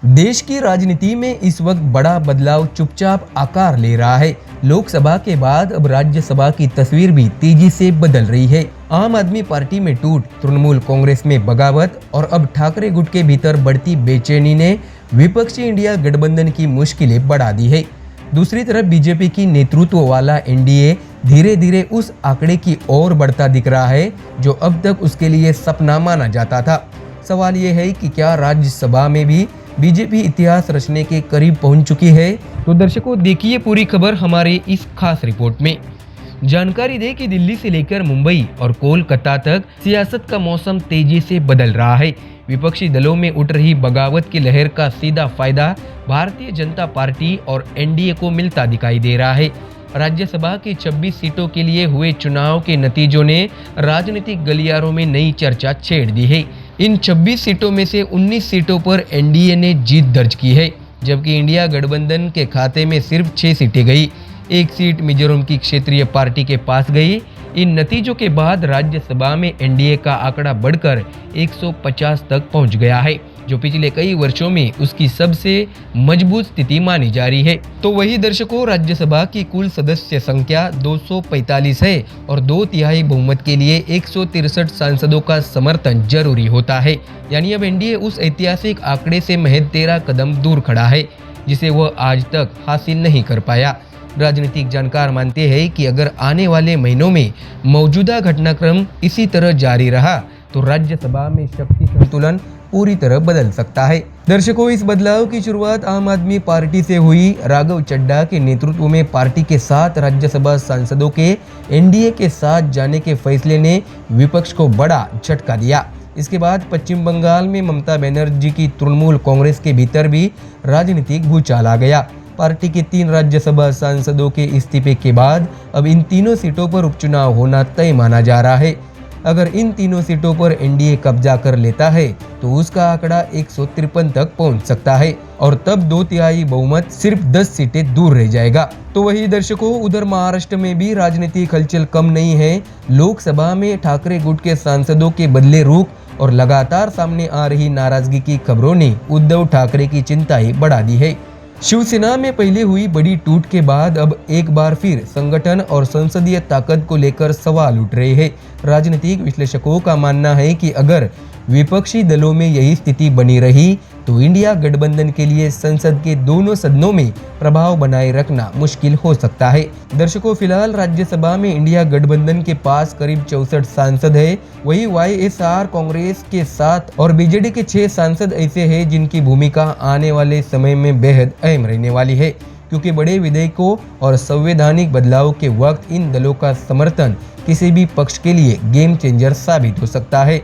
देश की राजनीति में इस वक्त बड़ा बदलाव चुपचाप आकार ले रहा है। लोकसभा के बाद अब राज्यसभा की तस्वीर भी तेजी से बदल रही है। आम आदमी पार्टी में टूट, तृणमूल कांग्रेस में बगावत और अब ठाकरे गुट के भीतर बढ़ती बेचैनी ने विपक्षी इंडिया गठबंधन की मुश्किलें बढ़ा दी है। दूसरी तरफ बीजेपी की नेतृत्व वाला एनडीए धीरे धीरे उस आंकड़े की ओर बढ़ता दिख रहा है जो अब तक उसके लिए सपना माना जाता था। सवाल ये है कि क्या राज्यसभा में भी बीजेपी इतिहास रचने के करीब पहुंच चुकी है? तो दर्शकों, देखिए पूरी खबर हमारे इस खास रिपोर्ट में। जानकारी दे कि दिल्ली से लेकर मुंबई और कोलकाता तक सियासत का मौसम तेजी से बदल रहा है। विपक्षी दलों में उठ रही बगावत की लहर का सीधा फायदा भारतीय जनता पार्टी और एनडीए को मिलता दिखाई दे रहा है। राज्यसभा की 26 सीटों के लिए हुए चुनाव के नतीजों ने राजनीतिक गलियारों में नई चर्चा छेड़ दी है। इन 26 सीटों में से 19 सीटों पर एनडीए ने जीत दर्ज की है, जबकि इंडिया गठबंधन के खाते में सिर्फ 6 सीटें गई। एक सीट मिजोरम की क्षेत्रीय पार्टी के पास गई। इन नतीजों के बाद राज्यसभा में एनडीए का आंकड़ा बढ़कर 150 तक पहुंच गया है, जो पिछले कई वर्षों में उसकी सबसे मजबूत स्थिति मानी जा रही है। तो वही दर्शकों, राज्यसभा की कुल सदस्य संख्या 245 है और 2/3 बहुमत के लिए 163 सांसदों का समर्थन जरूरी होता है। यानी अब एनडीए उस ऐतिहासिक आंकड़े से महज 13 कदम दूर खड़ा है, जिसे वह आज तक हासिल नहीं कर पाया। राजनीतिक जानकार मानते हैं कि अगर आने वाले महीनों में मौजूदा घटनाक्रम इसी तरह जारी रहा तो राज्यसभा में शक्ति संतुलन पूरी तरह बदल सकता है। दर्शकों, इस बदलाव की शुरुआत आम आदमी पार्टी से हुई। राघव चड्ढा के नेतृत्व में पार्टी के 7 राज्यसभा सांसदों के एनडीए के साथ जाने के फैसले ने विपक्ष को बड़ा झटका दिया। इसके बाद पश्चिम बंगाल में ममता बनर्जी की तृणमूल कांग्रेस के भीतर भी राजनीतिक भूचाल आ गया। पार्टी के 3 राज्यसभा सांसदों के इस्तीफे के बाद अब इन तीनों सीटों पर उपचुनाव होना तय माना जा रहा है। अगर इन तीनों सीटों पर एनडीए कब्जा कर लेता है तो उसका आंकड़ा 153 तक पहुंच सकता है और तब 2/3 बहुमत सिर्फ 10 सीटें दूर रह जाएगा। तो वही दर्शकों, उधर महाराष्ट्र में भी राजनीतिक हलचल कम नहीं है। लोकसभा में ठाकरे गुट के सांसदों के बदले रुख और लगातार सामने आ रही नाराजगी की खबरों ने उद्धव ठाकरे की चिंताएं बढ़ा दी है। शिवसेना में पहले हुई बड़ी टूट के बाद अब एक बार फिर संगठन और संसदीय ताकत को लेकर सवाल उठ रहे हैं। राजनीतिक विश्लेषकों का मानना है कि अगर विपक्षी दलों में यही स्थिति बनी रही तो इंडिया गठबंधन के लिए संसद के दोनों सदनों में प्रभाव बनाए रखना मुश्किल हो सकता है। दर्शकों, फिलहाल राज्यसभा में इंडिया गठबंधन के पास करीब 64 सांसद है। वही वाईएसआर कांग्रेस के 7 और बीजेडी के 6 सांसद ऐसे हैं जिनकी भूमिका आने वाले समय में बेहद अहम रहने वाली है, क्योंकि बड़े विधेयकों और संवैधानिक बदलाव के वक्त इन दलों का समर्थन किसी भी पक्ष के लिए गेम चेंजर साबित हो सकता है।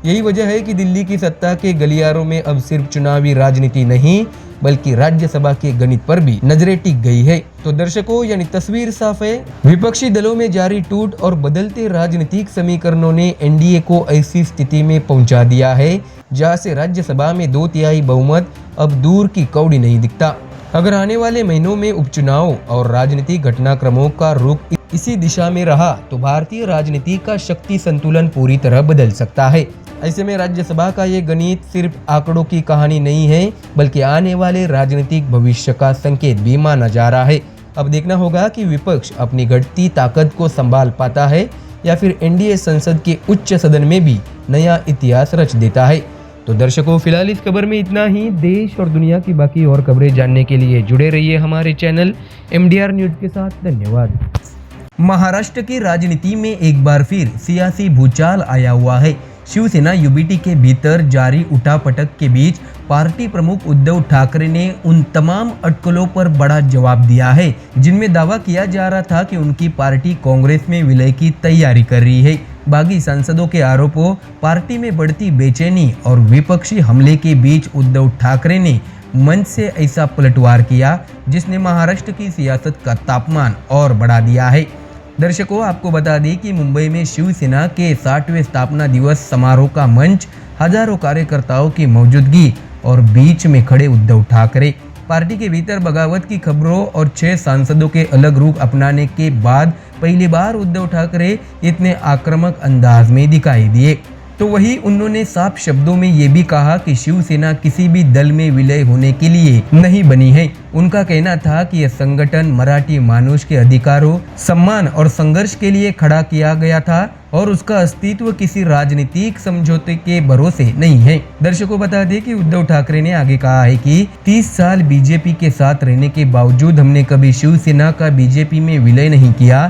यही वजह है कि दिल्ली की सत्ता के गलियारों में अब सिर्फ चुनावी राजनीति नहीं बल्कि राज्यसभा के गणित पर भी नजरें टिक गई है। तो दर्शकों, यानी तस्वीर साफ है। विपक्षी दलों में जारी टूट और बदलते राजनीतिक समीकरणों ने एनडीए को ऐसी स्थिति में पहुंचा दिया है जहां से राज्यसभा में 2/3 बहुमत अब दूर की कौड़ी नहीं दिखता। अगर आने वाले महीनों में उपचुनाव और राजनीतिक घटनाक्रमों का रुख इसी दिशा में रहा तो भारतीय राजनीति का शक्ति संतुलन पूरी तरह बदल सकता है। ऐसे में राज्यसभा का ये गणित सिर्फ आंकड़ों की कहानी नहीं है बल्कि आने वाले राजनीतिक भविष्य का संकेत भी माना जा रहा है। अब देखना होगा कि विपक्ष अपनी घटती ताकत को संभाल पाता है या फिर एनडीए संसद के उच्च सदन में भी नया इतिहास रच देता है। तो दर्शकों, फिलहाल इस खबर में इतना ही। देश और दुनिया की बाकी और खबरें जानने के लिए जुड़े रहिए हमारे चैनल MDR न्यूज के साथ। धन्यवाद। महाराष्ट्र की राजनीति में एक बार फिर सियासी भूचाल आया हुआ है। शिवसेना यूबीटी के भीतर जारी उठापटक के बीच पार्टी प्रमुख उद्धव ठाकरे ने उन तमाम अटकलों पर बड़ा जवाब दिया है जिनमें दावा किया जा रहा था कि उनकी पार्टी कांग्रेस में विलय की तैयारी कर रही है। बागी सांसदों के आरोपों, पार्टी में बढ़ती बेचैनी और विपक्षी हमले के बीच उद्धव ठाकरे ने मंच से ऐसा पलटवार किया जिसने महाराष्ट्र की सियासत का तापमान और बढ़ा दिया है। दर्शकों, आपको बता दें कि मुंबई में शिवसेना के 60वें स्थापना दिवस समारोह का मंच हजारों कार्यकर्ताओं की मौजूदगी और बीच में खड़े उद्धव ठाकरे। पार्टी के भीतर बगावत की खबरों और 6 सांसदों के अलग रुख अपनाने के बाद पहली बार उद्धव ठाकरे इतने आक्रामक अंदाज में दिखाई दिए। तो वही उन्होंने साफ शब्दों में ये भी कहा कि शिवसेना किसी भी दल में विलय होने के लिए नहीं बनी है। उनका कहना था कि यह संगठन मराठी मानुष के अधिकारों, सम्मान और संघर्ष के लिए खड़ा किया गया था और उसका अस्तित्व किसी राजनीतिक समझौते के भरोसे नहीं है। दर्शकों बता दें कि उद्धव ठाकरे ने आगे कहा है कि 30 साल बीजेपी के साथ रहने के बावजूद हमने कभी शिवसेना का बीजेपी में विलय नहीं किया,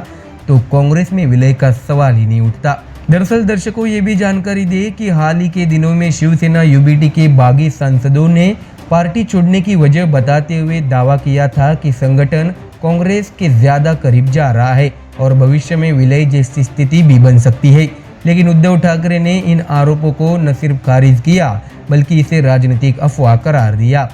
तो कांग्रेस में विलय का सवाल ही नहीं उठता। दरअसल दर्शकों ये भी जानकारी दे कि हाल ही के दिनों में शिवसेना यूबीटी के बागी सांसदों ने पार्टी छोड़ने की वजह बताते हुए दावा किया था कि संगठन कांग्रेस के ज्यादा करीब जा रहा है और भविष्य में विलय जैसी स्थिति भी बन सकती है। लेकिन उद्धव ठाकरे ने इन आरोपों को न सिर्फ खारिज किया बल्कि इसे राजनीतिक अफवाह करार दिया।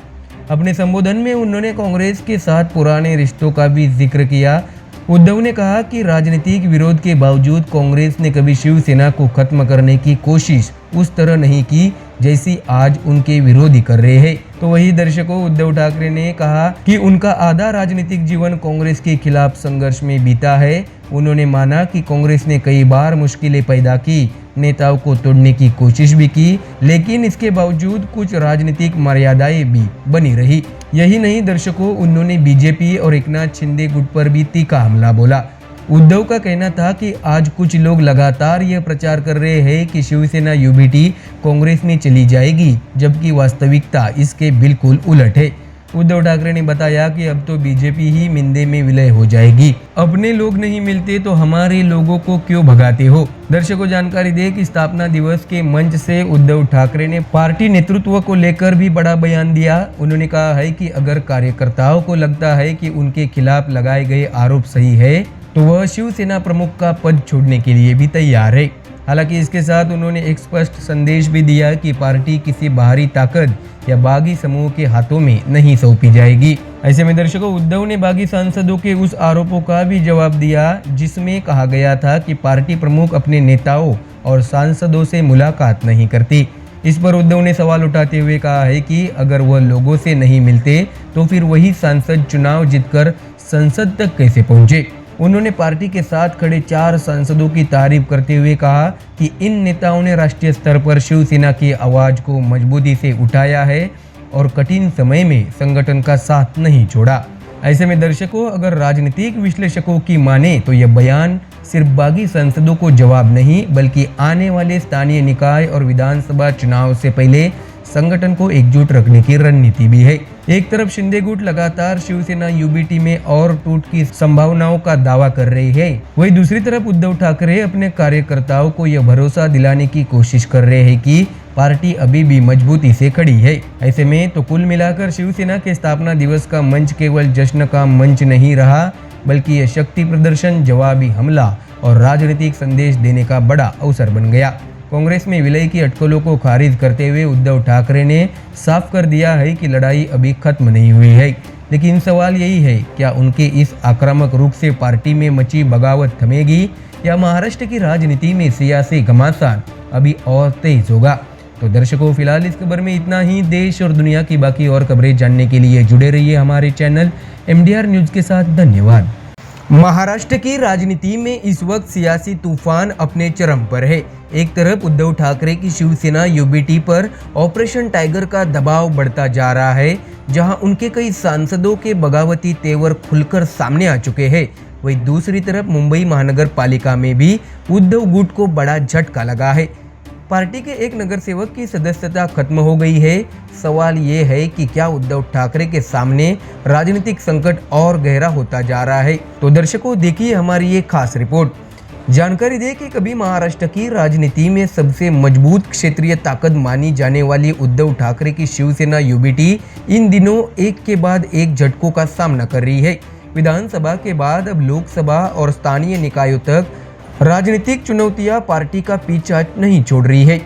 अपने संबोधन में उन्होंने कांग्रेस के साथ पुराने रिश्तों का भी जिक्र किया। उद्धव ने कहा कि राजनीतिक विरोध के बावजूद कांग्रेस ने कभी शिवसेना को खत्म करने की कोशिश उस तरह नहीं की जैसी आज उनके विरोधी कर रहे हैं। तो वही दर्शकों उद्धव ठाकरे ने कहा कि उनका आधा राजनीतिक जीवन कांग्रेस के खिलाफ संघर्ष में बीता है। उन्होंने माना कि कांग्रेस ने कई बार मुश्किलें पैदा की, नेताओं को तोड़ने की कोशिश भी की, लेकिन इसके बावजूद कुछ राजनीतिक मर्यादाएं भी बनी रही। यही नहीं दर्शकों, उन्होंने बीजेपी और एकनाथ शिंदे गुट पर भी तीखा हमला बोला। उद्धव का कहना था कि आज कुछ लोग लगातार यह प्रचार कर रहे हैं कि शिवसेना यूबीटी कांग्रेस में चली जाएगी, जबकि वास्तविकता इसके बिल्कुल उलट है। उद्धव ठाकरे ने बताया कि अब तो बीजेपी ही मिंदे में विलय हो जाएगी। अपने लोग नहीं मिलते तो हमारे लोगों को क्यों भगाते हो। दर्शकों जानकारी दे कि स्थापना दिवस के मंच से उद्धव ठाकरे ने पार्टी नेतृत्व को लेकर भी बड़ा बयान दिया। उन्होंने कहा है कि अगर कार्यकर्ताओं को लगता है कि उनके खिलाफ लगाए गए आरोप सही है तो वह शिवसेना प्रमुख का पद छोड़ने के लिए भी तैयार है। हालांकि इसके साथ उन्होंने एक स्पष्ट संदेश भी दिया कि पार्टी किसी बाहरी ताकत या बागी समूह के हाथों में नहीं सौंपी जाएगी। ऐसे में दर्शकों उद्धव ने बागी सांसदों के उस आरोपों का भी जवाब दिया जिसमें कहा गया था कि पार्टी प्रमुख अपने नेताओं और सांसदों से मुलाकात नहीं करती। इस पर उद्धव ने सवाल उठाते हुए कहा है कि अगर वह लोगों से नहीं मिलते तो फिर वही सांसद चुनाव जीतकर संसद तक कैसे पहुंचे। उन्होंने पार्टी के साथ खड़े 4 सांसदों की तारीफ करते हुए कहा कि इन नेताओं ने राष्ट्रीय स्तर पर शिवसेना की आवाज को मजबूती से उठाया है और कठिन समय में संगठन का साथ नहीं छोड़ा। ऐसे में दर्शकों अगर राजनीतिक विश्लेषकों की माने तो यह बयान सिर्फ बागी सांसदों को जवाब नहीं बल्कि आने वाले स्थानीय निकाय और विधानसभा चुनाव से पहले संगठन को एकजुट रखने की रणनीति भी है। एक तरफ शिंदे गुट लगातार शिवसेना यूबीटी में और टूट की संभावनाओं का दावा कर रही है, वहीं दूसरी तरफ उद्धव ठाकरे अपने कार्यकर्ताओं को यह भरोसा दिलाने की कोशिश कर रहे हैं कि पार्टी अभी भी मजबूती से खड़ी है। ऐसे में तो कुल मिलाकर शिवसेना के स्थापना दिवस का मंच केवल जश्न का मंच नहीं रहा बल्कि यह शक्ति प्रदर्शन, जवाबी हमला और राजनीतिक संदेश देने का बड़ा अवसर बन गया। कांग्रेस में विलय की अटकलों को खारिज करते हुए उद्धव ठाकरे ने साफ कर दिया है कि लड़ाई अभी खत्म नहीं हुई है। लेकिन सवाल यही है, क्या उनके इस आक्रामक रुख से पार्टी में मची बगावत थमेगी या महाराष्ट्र की राजनीति में सियासी घमासान अभी और तेज होगा। तो दर्शकों फिलहाल इस खबर में इतना ही। देश और दुनिया की बाकी और खबरें जानने के लिए जुड़े रहिए हमारे चैनल MDR न्यूज के साथ। धन्यवाद। महाराष्ट्र की राजनीति में इस वक्त सियासी तूफान अपने चरम पर है। एक तरफ उद्धव ठाकरे की शिवसेना यूबीटी पर ऑपरेशन टाइगर का दबाव बढ़ता जा रहा है, जहां उनके कई सांसदों के बगावती तेवर खुलकर सामने आ चुके हैं। वहीं दूसरी तरफ मुंबई महानगर पालिका में भी उद्धव गुट को बड़ा झटका लगा है। पार्टी के एक नगर सेवक की सदस्यता खत्म हो गई है। सवाल ये है कि क्या उद्धव ठाकरे के सामने राजनीतिक संकट और गहरा होता जा रहा है। तो दर्शकों देखिए हमारी ये खास रिपोर्ट। जानकारी दे कि कभी महाराष्ट्र की राजनीति में सबसे मजबूत क्षेत्रीय ताकत मानी जाने वाली उद्धव ठाकरे की शिवसेना यूबीटी इन दिनों एक के बाद एक झटकों का सामना कर रही है। विधानसभा के बाद अब लोकसभा और स्थानीय निकायों तक राजनीतिक चुनौतियां पार्टी का पीछा नहीं छोड़ रही है।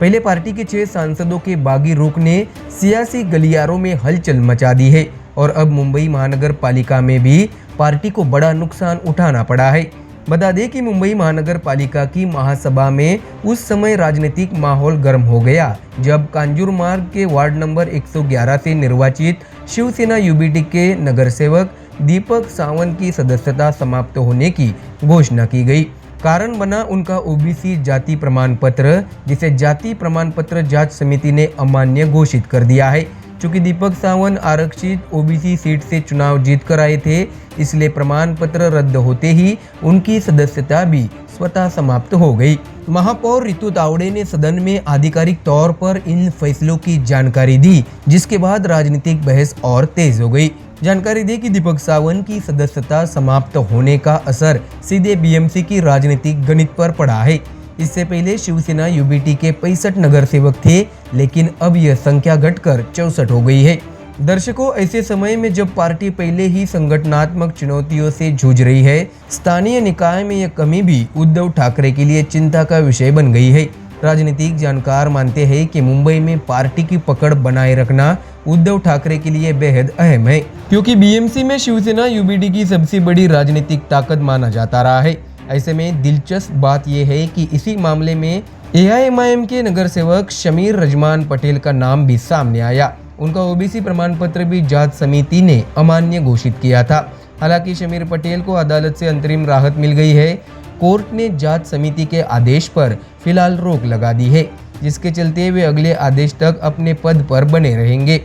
पहले पार्टी के 6 सांसदों के बागी रुख ने सियासी गलियारों में हलचल मचा दी है और अब मुंबई महानगर पालिका में भी पार्टी को बड़ा नुकसान उठाना पड़ा है। बता दें कि मुंबई महानगर पालिका की महासभा में उस समय राजनीतिक माहौल गर्म हो गया जब कांजूर मार्ग के वार्ड नंबर 111 से निर्वाचित शिवसेना यूबीटी के नगर सेवक दीपक सावंत की सदस्यता समाप्त होने की घोषणा की गई। कारण बना उनका ओबीसी जाति प्रमाण पत्र, जिसे जाति प्रमाण पत्र जांच समिति ने अमान्य घोषित कर दिया है। चूंकि दीपक सावंत आरक्षित ओबीसी सीट से चुनाव जीत कर आए थे, इसलिए प्रमाण पत्र रद्द होते ही उनकी सदस्यता भी स्वतः समाप्त हो गई। महापौर रितु तावड़े ने सदन में आधिकारिक तौर पर इन फैसलों की जानकारी दी, जिसके बाद राजनीतिक बहस और तेज हो गई। जानकारी दी कि दीपक सावंत की सदस्यता समाप्त होने का असर सीधे बीएमसी की राजनीतिक गणित पर पड़ा है। इससे पहले शिवसेना यूबीटी के 65 नगर सेवक थे, लेकिन अब यह संख्या घटकर 64 हो गई है। दर्शकों, ऐसे समय में जब पार्टी पहले ही संगठनात्मक चुनौतियों से जूझ रही है, स्थानीय निकाय में यह कमी भी उद्धव ठाकरे के लिए चिंता का विषय बन गई है। राजनीतिक जानकार मानते हैं कि मुंबई में पार्टी की पकड़ बनाए रखना उद्धव ठाकरे के लिए बेहद अहम है, क्योंकि बीएमसी में शिवसेना यूबीटी की सबसे बड़ी राजनीतिक ताकत माना जाता रहा है। ऐसे में दिलचस्प बात यह है कि इसी मामले में एआईएमआईएम के नगर सेवक शमीर रजमान पटेल का नाम भी सामने आया। उनका ओबीसी प्रमाण पत्र भी जांच समिति ने अमान्य घोषित किया था। हालांकि शमीर पटेल को अदालत से अंतरिम राहत मिल गई है। कोर्ट ने जांच समिति के आदेश पर फिलहाल रोक लगा दी है, जिसके चलते वे अगले आदेश तक अपने पद पर बने रहेंगे।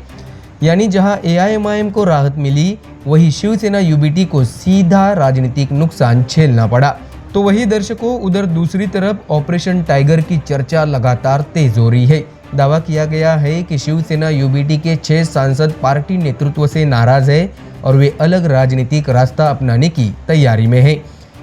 यानी जहां एआईएमआईएम को राहत मिली, वही शिवसेना यूबीटी को सीधा राजनीतिक नुकसान झेलना पड़ा। तो वही दर्शकों, उधर दूसरी तरफ ऑपरेशन टाइगर की चर्चा लगातार तेज हो रही है। दावा किया गया है कि शिवसेना यूबीटी के 6 सांसद पार्टी नेतृत्व से नाराज है और वे अलग राजनीतिक रास्ता अपनाने की तैयारी में है।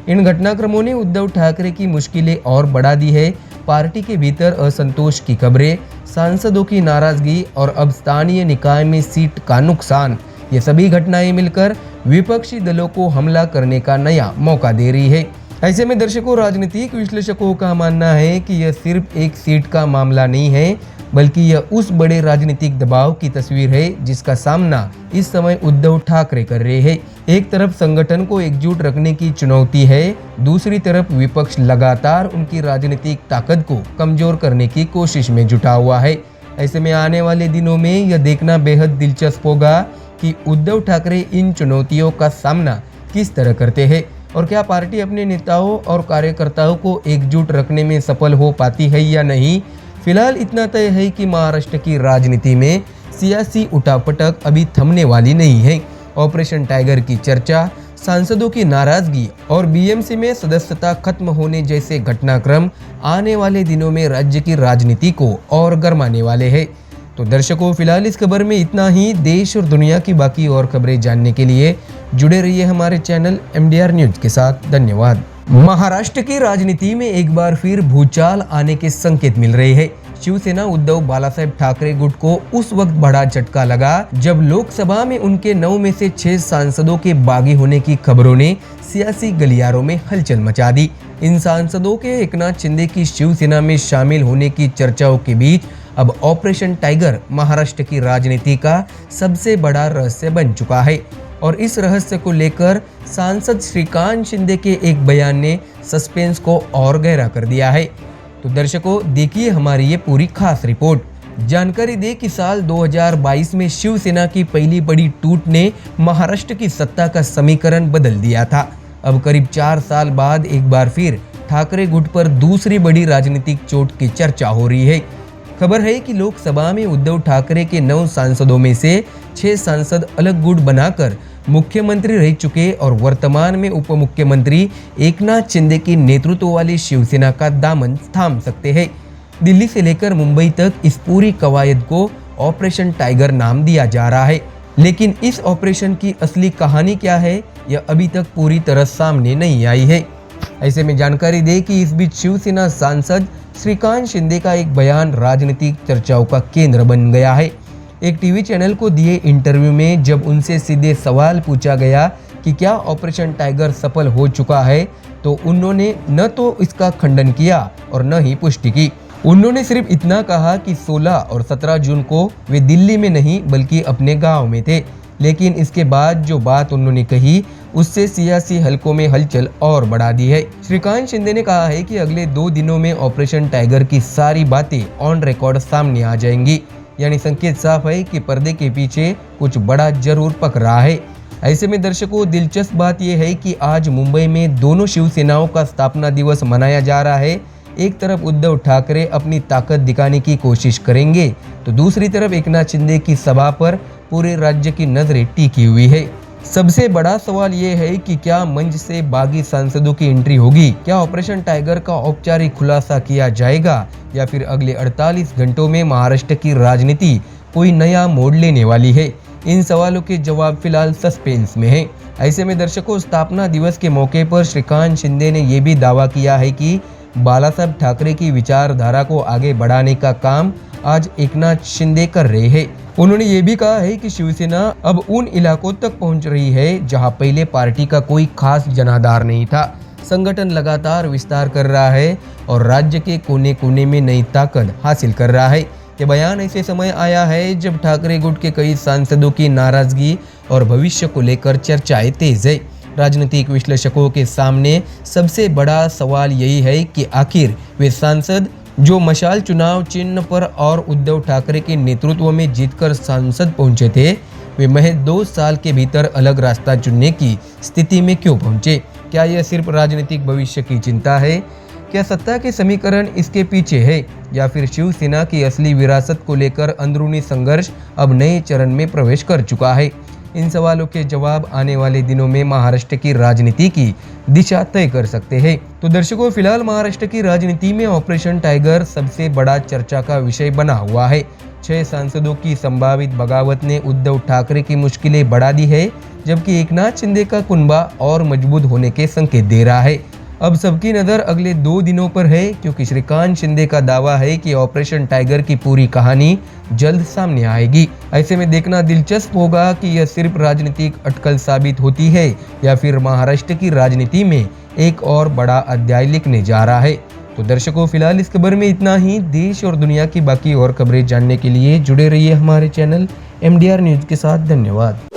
इन घटनाक्रमों ने उद्धव ठाकरे की मुश्किलें और बढ़ा दी है। पार्टी के भीतर असंतोष की खबरें, सांसदों की नाराजगी और अब स्थानीय निकाय में सीट का नुकसान, ये सभी घटनाएं मिलकर विपक्षी दलों को हमला करने का नया मौका दे रही है। ऐसे में दर्शकों, राजनीतिक विश्लेषकों का मानना है कि यह सिर्फ एक सीट का मामला नहीं है, बल्कि यह उस बड़े राजनीतिक दबाव की तस्वीर है जिसका सामना इस समय उद्धव ठाकरे कर रहे हैं। एक तरफ संगठन को एकजुट रखने की चुनौती है, दूसरी तरफ विपक्ष लगातार उनकी राजनीतिक ताकत को कमजोर करने की कोशिश में जुटा हुआ है। ऐसे में आने वाले दिनों में यह देखना बेहद दिलचस्प होगा कि उद्धव ठाकरे इन चुनौतियों का सामना किस तरह करते हैं और क्या पार्टी अपने नेताओं और कार्यकर्ताओं को एकजुट रखने में सफल हो पाती है या नहीं। फिलहाल इतना तय है कि महाराष्ट्र की राजनीति में सियासी उठापटक अभी थमने वाली नहीं है। ऑपरेशन टाइगर की चर्चा, सांसदों की नाराजगी और बीएमसी में सदस्यता खत्म होने जैसे घटनाक्रम आने वाले दिनों में राज्य की राजनीति को और गरमाने वाले हैं। तो दर्शकों, फिलहाल इस खबर में इतना ही। देश और दुनिया की बाकी और खबरें जानने के लिए जुड़े रहिए हमारे चैनल MDR न्यूज के साथ। धन्यवाद। महाराष्ट्र की राजनीति में एक बार फिर भूचाल आने के संकेत मिल रहे हैं। शिवसेना उद्धव बालासाहेब ठाकरे गुट को उस वक्त बड़ा झटका लगा जब लोकसभा में उनके 9 में से 6 सांसदों के बागी होने की खबरों ने सियासी गलियारों में हलचल मचा दी। इन सांसदों के एकनाथ शिंदे की शिवसेना में शामिल होने की चर्चाओं के बीच अब ऑपरेशन टाइगर महाराष्ट्र की राजनीति का सबसे बड़ा रहस्य बन चुका है और इस रहस्य को लेकर सांसद श्रीकांत शिंदे के एक बयान ने सस्पेंस को और गहरा कर दिया है। तो दर्शकों, देखिए हमारी ये पूरी खास रिपोर्ट। जानकारी दे कि साल 2022 में शिवसेना की पहली बड़ी टूट ने महाराष्ट्र की सत्ता का समीकरण बदल दिया था। अब करीब 4 साल बाद एक बार फिर ठाकरे गुट पर दूसरी बड़ी राजनीतिक चोट की चर्चा हो रही है। खबर है कि लोकसभा में उद्धव ठाकरे के 9 सांसदों में से 6 सांसद अलग गुट बनाकर मुख्यमंत्री रह चुके और वर्तमान में उप मुख्यमंत्री एकनाथ शिंदे की नेतृत्व वाली शिवसेना का दामन थाम सकते हैं। दिल्ली से लेकर मुंबई तक इस पूरी कवायद को ऑपरेशन टाइगर नाम दिया जा रहा है, लेकिन इस ऑपरेशन की असली कहानी क्या है, यह अभी तक पूरी तरह सामने नहीं आई है। ऐसे में जानकारी दे कि इस बीच शिवसेना सांसद श्रीकांत शिंदे का एक बयान राजनीतिक चर्चाओं का केंद्र बन गया है। एक टीवी चैनल को दिए इंटरव्यू में जब उनसे सीधे सवाल पूछा गया कि क्या ऑपरेशन टाइगर सफल हो चुका है, तो उन्होंने न तो इसका खंडन किया और न ही पुष्टि की। उन्होंने सिर्फ इतना कहा कि 16 और 17 जून को वे दिल्ली में नहीं बल्कि अपने गांव में थे। लेकिन इसके बाद जो बात उन्होंने कही उससे सियासी हलकों में हलचल और बढ़ा दी है। श्रीकांत शिंदे ने कहा है कि अगले 2 दिनों में ऑपरेशन टाइगर की सारी बातें ऑन रिकॉर्ड सामने आ जाएंगी। यानी संकेत साफ है कि पर्दे के पीछे कुछ बड़ा जरूर पक रहा है। ऐसे में दर्शकों, दिलचस्प बात यह है कि आज मुंबई में दोनों शिवसेनाओं का स्थापना दिवस मनाया जा रहा है। एक तरफ उद्धव ठाकरे अपनी ताकत दिखाने की कोशिश करेंगे, तो दूसरी तरफ एकनाथ शिंदे की सभा पर पूरे राज्य की नजरें टिकी हुई है। सबसे बड़ा सवाल ये है कि क्या मंच से बागी सांसदों की एंट्री होगी? क्या ऑपरेशन टाइगर का औपचारिक खुलासा किया जाएगा, या फिर अगले 48 घंटों में महाराष्ट्र की राजनीति कोई नया मोड़ लेने वाली है? इन सवालों के जवाब फिलहाल सस्पेंस में है। ऐसे में दर्शकों, स्थापना दिवस के मौके पर श्रीकांत शिंदे ने यह भी दावा किया है कि बालासाहेब ठाकरे की विचारधारा को आगे बढ़ाने का काम आज एकनाथ शिंदे कर रहे हैं। उन्होंने ये भी कहा है कि शिवसेना अब उन इलाकों तक पहुंच रही है जहां पहले पार्टी का कोई खास जनाधार नहीं था। संगठन लगातार विस्तार कर रहा है और राज्य के कोने कोने में नई ताकत हासिल कर रहा है। ये बयान ऐसे समय आया है जब ठाकरे गुट के कई सांसदों की नाराजगी और भविष्य को लेकर चर्चाएं तेज है। राजनीतिक विश्लेषकों के सामने सबसे बड़ा सवाल यही है कि आखिर वे सांसद जो मशाल चुनाव चिन्ह पर और उद्धव ठाकरे के नेतृत्व में जीतकर सांसद पहुंचे थे, वे महज 2 साल के भीतर अलग रास्ता चुनने की स्थिति में क्यों पहुंचे? क्या यह सिर्फ राजनीतिक भविष्य की चिंता है? क्या सत्ता के समीकरण इसके पीछे है, या फिर शिवसेना की असली विरासत को लेकर अंदरूनी संघर्ष अब नए चरण में प्रवेश कर चुका है? इन सवालों के जवाब आने वाले दिनों में महाराष्ट्र की राजनीति की दिशा तय कर सकते हैं। तो दर्शकों, फिलहाल महाराष्ट्र की राजनीति में ऑपरेशन टाइगर सबसे बड़ा चर्चा का विषय बना हुआ है। 6 सांसदों की संभावित बगावत ने उद्धव ठाकरे की मुश्किलें बढ़ा दी है, जबकि एकनाथ शिंदे का कुनबा और मजबूत होने के संकेत दे रहा है। अब सबकी नज़र अगले 2 दिनों पर है, क्योंकि श्रीकांत शिंदे का दावा है कि ऑपरेशन टाइगर की पूरी कहानी जल्द सामने आएगी। ऐसे में देखना दिलचस्प होगा कि यह सिर्फ राजनीतिक अटकल साबित होती है या फिर महाराष्ट्र की राजनीति में एक और बड़ा अध्याय लिखने जा रहा है। तो दर्शकों, फिलहाल इस खबर में इतना ही। देश और दुनिया की बाकी और खबरें जानने के लिए जुड़े रहिए हमारे चैनल MDR न्यूज के साथ। धन्यवाद।